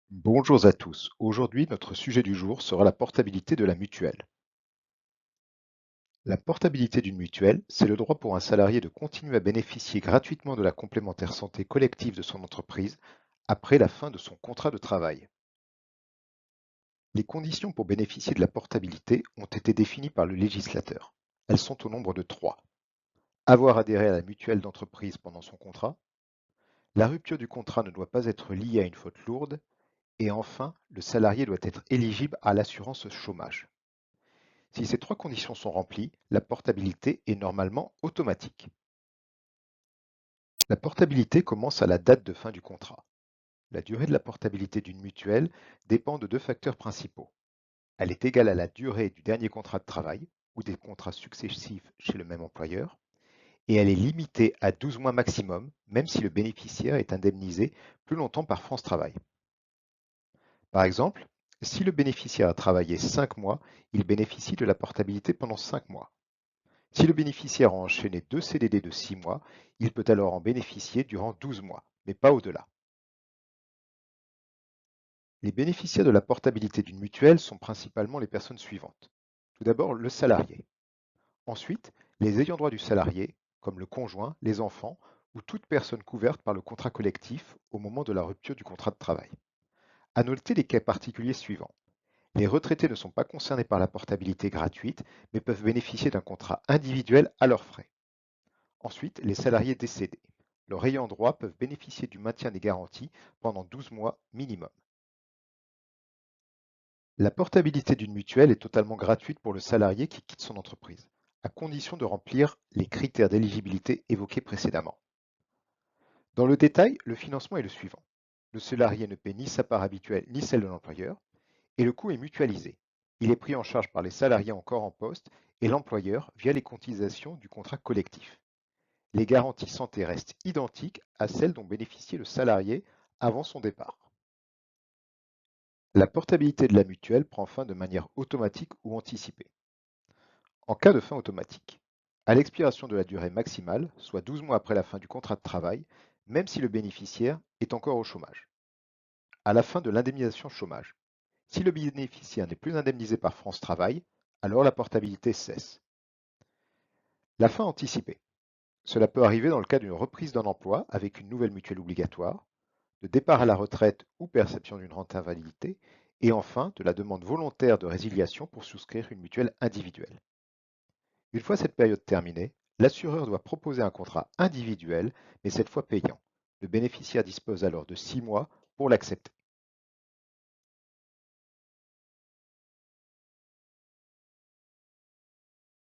Bonjour à tous. Aujourd'hui, notre sujet du jour sera la portabilité de la mutuelle. La portabilité d'une mutuelle, c'est le droit pour un salarié de continuer à bénéficier gratuitement de la complémentaire santé collective de son entreprise après la fin de son contrat de travail. Les conditions pour bénéficier de la portabilité ont été définies par le législateur. Elles sont au nombre de trois. Avoir adhéré à la mutuelle d'entreprise pendant son contrat, la rupture du contrat ne doit pas être liée à une faute lourde, et enfin, le salarié doit être éligible à l'assurance chômage. Si ces trois conditions sont remplies, la portabilité est normalement automatique. La portabilité commence à la date de fin du contrat. La durée de la portabilité d'une mutuelle dépend de deux facteurs principaux. Elle est égale à la durée du dernier contrat de travail ou des contrats successifs chez le même employeur, et elle est limitée à 12 mois maximum, même si le bénéficiaire est indemnisé plus longtemps par France Travail. Par exemple, si le bénéficiaire a travaillé 5 mois, il bénéficie de la portabilité pendant 5 mois. Si le bénéficiaire a enchaîné deux CDD de 6 mois, il peut alors en bénéficier durant 12 mois, mais pas au-delà. Les bénéficiaires de la portabilité d'une mutuelle sont principalement les personnes suivantes. Tout d'abord, le salarié. Ensuite, les ayants droit du salarié, comme le conjoint, les enfants ou toute personne couverte par le contrat collectif au moment de la rupture du contrat de travail. À noter les cas particuliers suivants. Les retraités ne sont pas concernés par la portabilité gratuite, mais peuvent bénéficier d'un contrat individuel à leurs frais. Ensuite, les salariés décédés. Leurs ayants droit peuvent bénéficier du maintien des garanties pendant 12 mois minimum. La portabilité d'une mutuelle est totalement gratuite pour le salarié qui quitte son entreprise, à condition de remplir les critères d'éligibilité évoqués précédemment. Dans le détail, le financement est le suivant. Le salarié ne paie ni sa part habituelle ni celle de l'employeur, et le coût est mutualisé. Il est pris en charge par les salariés encore en poste et l'employeur via les cotisations du contrat collectif. Les garanties santé restent identiques à celles dont bénéficiait le salarié avant son départ. La portabilité de la mutuelle prend fin de manière automatique ou anticipée. En cas de fin automatique, à l'expiration de la durée maximale, soit 12 mois après la fin du contrat de travail, même si le bénéficiaire est encore au chômage. À la fin de l'indemnisation chômage, si le bénéficiaire n'est plus indemnisé par France Travail, alors la portabilité cesse. La fin anticipée. Cela peut arriver dans le cas d'une reprise d'un emploi avec une nouvelle mutuelle obligatoire, de départ à la retraite ou perception d'une rente invalidité, et enfin de la demande volontaire de résiliation pour souscrire une mutuelle individuelle. Une fois cette période terminée, l'assureur doit proposer un contrat individuel, mais cette fois payant. Le bénéficiaire dispose alors de 6 mois pour l'accepter.